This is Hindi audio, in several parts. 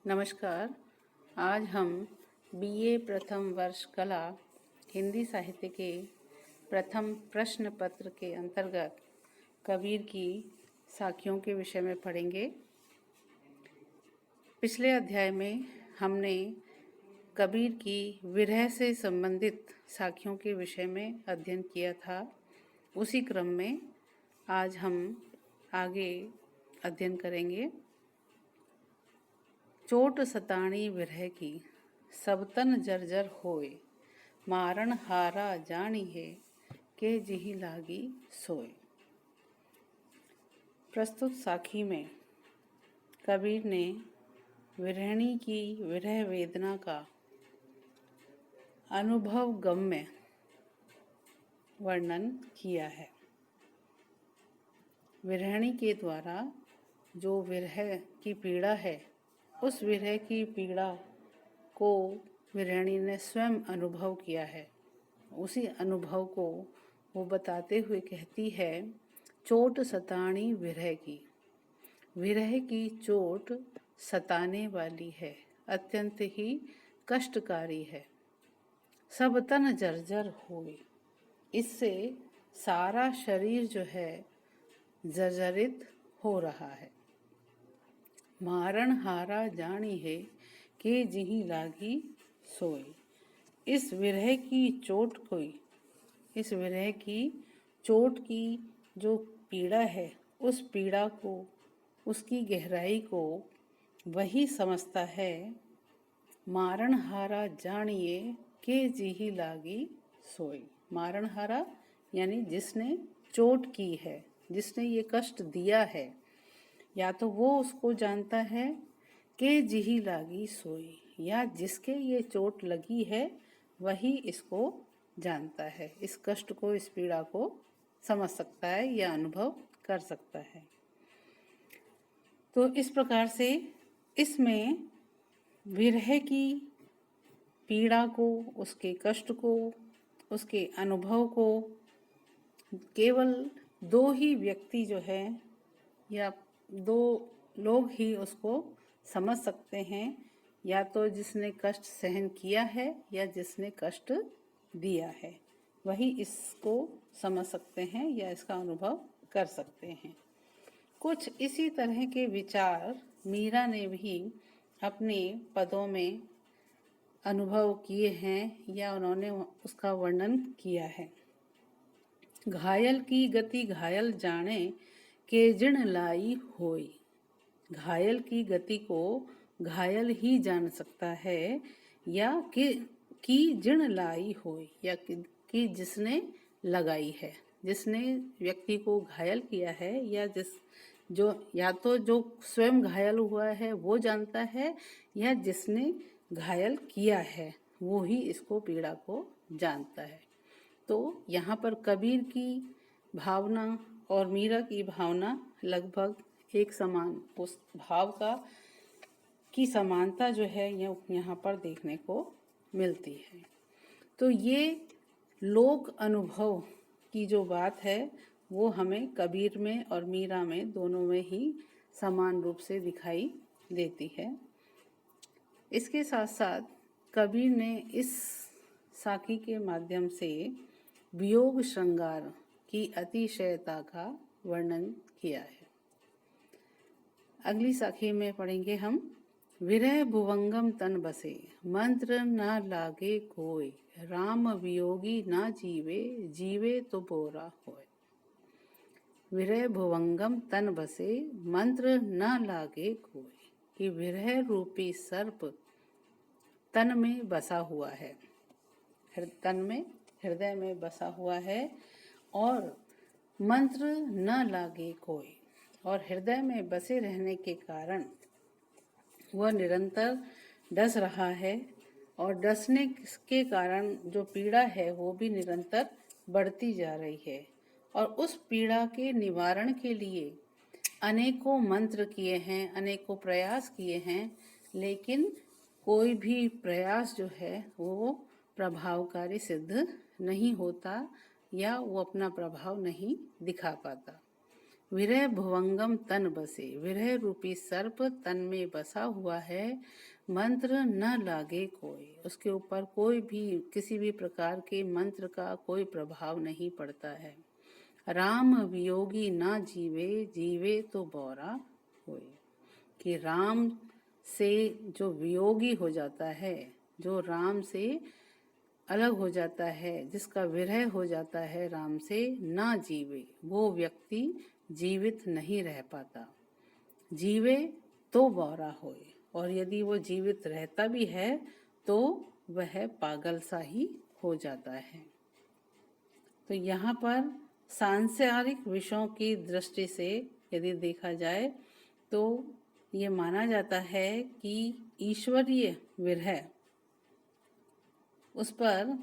नमस्कार। आज हम बीए प्रथम वर्ष कला हिंदी साहित्य के प्रथम प्रश्न पत्र के अंतर्गत कबीर की साखियों के विषय में पढ़ेंगे। पिछले अध्याय में हमने कबीर की विरह से संबंधित साखियों के विषय में अध्ययन किया था। उसी क्रम में आज हम आगे अध्ययन करेंगे। चोट सताणी विरह की, सब तन जर्जर होए, मारण हारा जानी है, के जिही लागी सोए। प्रस्तुत साखी में कबीर ने विरहिणी की विरह वेदना का अनुभव गम्य वर्णन किया है। विरहिणी के द्वारा जो विरह की पीड़ा है, उस विरह की पीड़ा को विरहिणी ने स्वयं अनुभव किया है। उसी अनुभव को वो बताते हुए कहती है, चोट सताणी विरह की। विरह की चोट सताने वाली है, अत्यंत ही कष्टकारी है। सब तन जर्जर होए, इससे सारा शरीर जो है जर्जरित हो रहा है। मारण हारा जानी है, के जिही लागी सोए। इस विरह की चोट की जो पीड़ा है, उस पीड़ा को, उसकी गहराई को वही समझता है। मारण हारा जानिए, के जिही लागी सोई। मारण हारा यानी जिसने चोट की है, जिसने ये कष्ट दिया है, या तो वो उसको जानता है कि जिही लागी सोई, या जिसके ये चोट लगी है वही इसको जानता है। इस कष्ट को, इस पीड़ा को समझ सकता है या अनुभव कर सकता है। तो इस प्रकार से इसमें विरह की पीड़ा को, उसके कष्ट को, उसके अनुभव को केवल दो ही व्यक्ति जो है, या दो लोग ही उसको समझ सकते हैं, या तो जिसने कष्ट सहन किया है या जिसने कष्ट दिया है, वही इसको समझ सकते हैं या इसका अनुभव कर सकते हैं। कुछ इसी तरह के विचार मीरा ने भी अपने पदों में अनुभव किए हैं या उन्होंने उसका वर्णन किया है। घायल की गति घायल जाने, के जिण लाई होई। घायल की गति को घायल ही जान सकता है, या कि जिण लाई होई, या कि जिसने लगाई है, जिसने व्यक्ति को घायल किया है, या तो जो स्वयं घायल हुआ है वो जानता है, या जिसने घायल किया है वो ही इसको, पीड़ा को जानता है। तो यहाँ पर कबीर की भावना और मीरा की भावना लगभग एक समान, उस भाव की समानता जो है यहाँ पर देखने को मिलती है। तो ये लोक अनुभव की जो बात है वो हमें कबीर में और मीरा में, दोनों में ही समान रूप से दिखाई देती है। इसके साथ साथ कबीर ने इस साखी के माध्यम से वियोग श्रृंगार की अतिशयता का वर्णन किया है। अगली साखी में पढ़ेंगे हम। विरह भुवंगम तन बसे, मंत्र न लागे कोय, राम वियोगी ना जीवे, जीवे तो बोरा होय। विरह भुवंगम तन बसे, मंत्र न लागे कोय, कि विरह रूपी सर्प तन में बसा हुआ है, हृदय में बसा हुआ है, और मंत्र न लागे कोई, और हृदय में बसे रहने के कारण वह निरंतर डस रहा है, और डसने के कारण जो पीड़ा है वो भी निरंतर बढ़ती जा रही है। और उस पीड़ा के निवारण के लिए अनेकों मंत्र किए हैं, अनेकों प्रयास किए हैं, लेकिन कोई भी प्रयास जो है वो प्रभावकारी सिद्ध नहीं होता, या वो अपना प्रभाव नहीं दिखा पाता। विरह भुवंगम तन बसे, विरह रूपी सर्प तन में बसा हुआ है, मंत्र न लागे कोई, उसके ऊपर कोई भी किसी भी प्रकार के मंत्र का कोई प्रभाव नहीं पड़ता है। राम वियोगी ना जीवे, जीवे तो बौरा होए, कि राम से जो वियोगी हो जाता है, जो राम से अलग हो जाता है, जिसका विरह हो जाता है राम से, ना जीवे, वो व्यक्ति जीवित नहीं रह पाता। जीवे तो बौरा होए, और यदि वो जीवित रहता भी है तो वह पागल सा ही हो जाता है। तो यहाँ पर सांसारिक विषयों की दृष्टि से यदि देखा जाए तो ये माना जाता है कि ईश्वरीय विरह, उस पर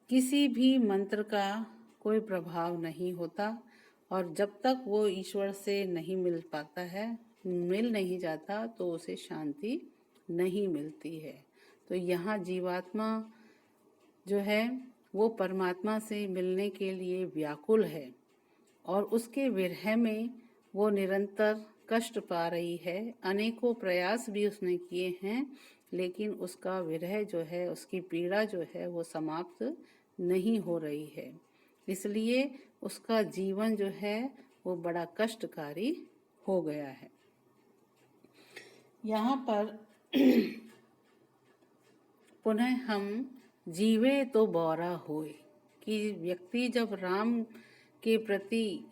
किसी भी मंत्र का कोई प्रभाव नहीं होता, और जब तक वो ईश्वर से नहीं मिल पाता है, मिल नहीं जाता, तो उसे शांति नहीं मिलती है। तो यहाँ जीवात्मा जो है वो परमात्मा से मिलने के लिए व्याकुल है, और उसके विरह में वो निरंतर कष्ट पा रही है। अनेकों प्रयास भी उसने किए हैं, लेकिन उसका विरह जो है, उसकी पीड़ा जो है वो समाप्त नहीं हो रही है। इसलिए उसका जीवन जो है वो बड़ा कष्टकारी हो गया है। यहाँ पर पुनः हम जीवे तो बौरा होए, कि व्यक्ति जब राम के प्रति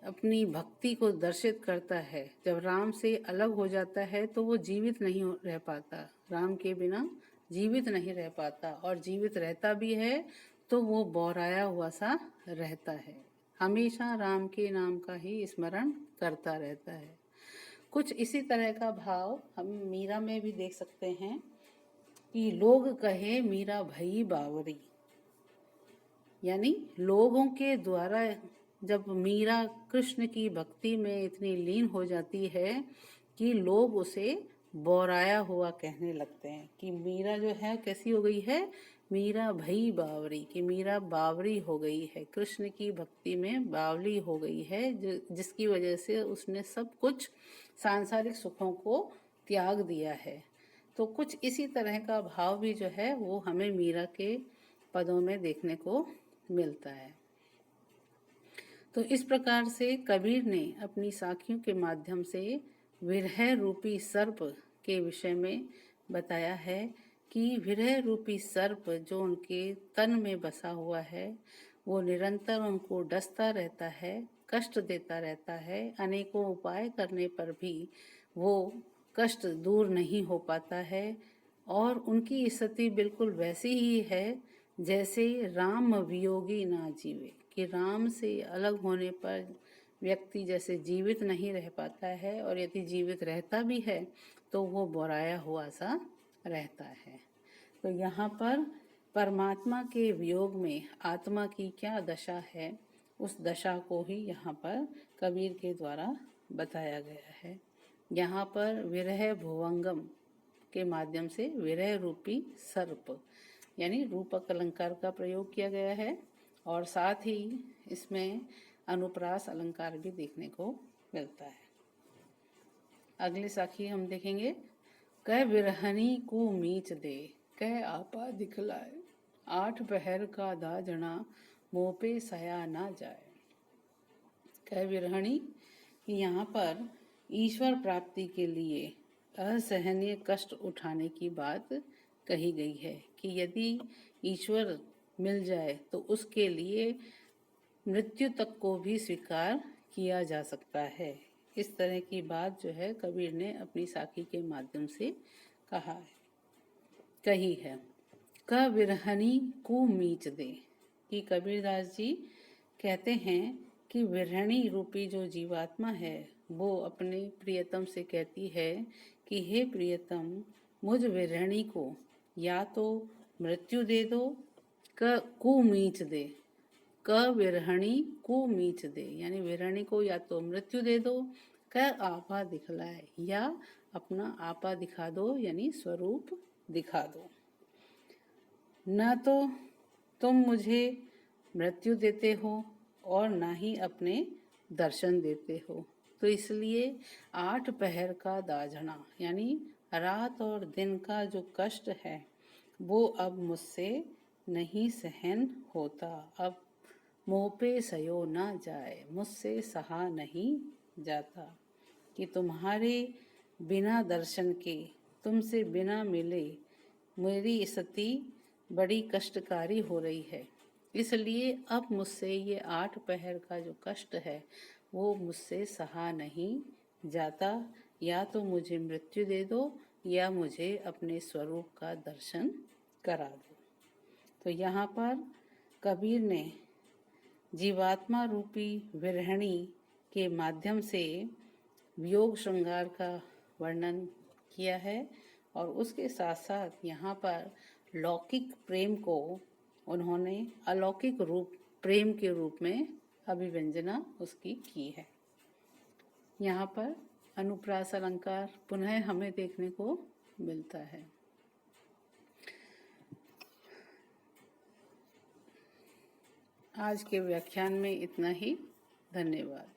अपनी भक्ति को दर्शित करता है, जब राम से अलग हो जाता है तो वो जीवित नहीं रह पाता, राम के बिना जीवित नहीं रह पाता, और जीवित रहता भी है तो वो बौराया हुआ सा रहता है, हमेशा राम के नाम का ही स्मरण करता रहता है। कुछ इसी तरह का भाव हम मीरा में भी देख सकते हैं कि लोग कहे मीरा भई बावरी, यानी लोगों के द्वारा जब मीरा कृष्ण की भक्ति में इतनी लीन हो जाती है कि लोग उसे बौराया हुआ कहने लगते हैं, कि मीरा जो है कैसी हो गई है, मीरा भई बावरी, कि मीरा बावरी हो गई है, कृष्ण की भक्ति में बावली हो गई है, जिसकी वजह से उसने सब कुछ सांसारिक सुखों को त्याग दिया है। तो कुछ इसी तरह का भाव भी जो है वो हमें मीरा के पदों में देखने को मिलता है। तो इस प्रकार से कबीर ने अपनी साखियों के माध्यम से विरह रूपी सर्प के विषय में बताया है कि विरह रूपी सर्प जो उनके तन में बसा हुआ है वो निरंतर उनको डसता रहता है, कष्ट देता रहता है। अनेकों उपाय करने पर भी वो कष्ट दूर नहीं हो पाता है, और उनकी स्थिति बिल्कुल वैसी ही है जैसे राम वियोगी ना जीवे, कि राम से अलग होने पर व्यक्ति जैसे जीवित नहीं रह पाता है, और यदि जीवित रहता भी है तो वो बौराया हुआ सा रहता है। तो यहाँ पर परमात्मा के वियोग में आत्मा की क्या दशा है, उस दशा को ही यहाँ पर कबीर के द्वारा बताया गया है। यहाँ पर विरह भुवंगम के माध्यम से विरह रूपी सर्प यानी रूपक अलंकार का प्रयोग किया गया है, और साथ ही इसमें अनुप्रास अलंकार भी देखने को मिलता है। अगली साखी हम देखेंगे, कह विरहनी को मीच दे, कह आपा दिखलाए, आठ पहर का दाजना, मुँह पे सया ना जाए। कह विरहणी, कि यहाँ पर ईश्वर प्राप्ति के लिए असहनीय कष्ट उठाने की बात कही गई है, कि यदि ईश्वर मिल जाए तो उसके लिए मृत्यु तक को भी स्वीकार किया जा सकता है। इस तरह की बात जो है कबीर ने अपनी साखी के माध्यम से कही है। क विरहनी को मीच दे, कि कबीरदास जी कहते हैं कि विरहणी रूपी जो जीवात्मा है वो अपने प्रियतम से कहती है कि हे प्रियतम, मुझ विरहणी को या तो मृत्यु दे दो, को मीच दे, क विरहणी को मीच दे, यानी विरहणी को या तो मृत्यु दे दो, क आपा दिखलाए, या अपना आपा दिखा दो, यानी स्वरूप दिखा दो। न तो तुम मुझे मृत्यु देते हो और ना ही अपने दर्शन देते हो, तो इसलिए 8 पहर का दाझना यानी रात और दिन का जो कष्ट है वो अब मुझसे नहीं सहन होता। अब मुँह पे सयो ना जाए, मुझसे सहा नहीं जाता कि तुम्हारे बिना दर्शन के, तुमसे बिना मिले मेरी स्थिति बड़ी कष्टकारी हो रही है। इसलिए अब मुझसे ये 8 पहर का जो कष्ट है वो मुझसे सहा नहीं जाता। या तो मुझे मृत्यु दे दो या मुझे अपने स्वरूप का दर्शन करा दो। तो यहाँ पर कबीर ने जीवात्मा रूपी विरहिणी के माध्यम से वियोग श्रृंगार का वर्णन किया है और उसके साथ साथ यहाँ पर लौकिक प्रेम को उन्होंने अलौकिक रूप प्रेम के रूप में अभिव्यंजना उसकी की है। यहाँ पर अनुप्रास अलंकार पुनः हमें देखने को मिलता है। आज के व्याख्यान में इतना ही। धन्यवाद।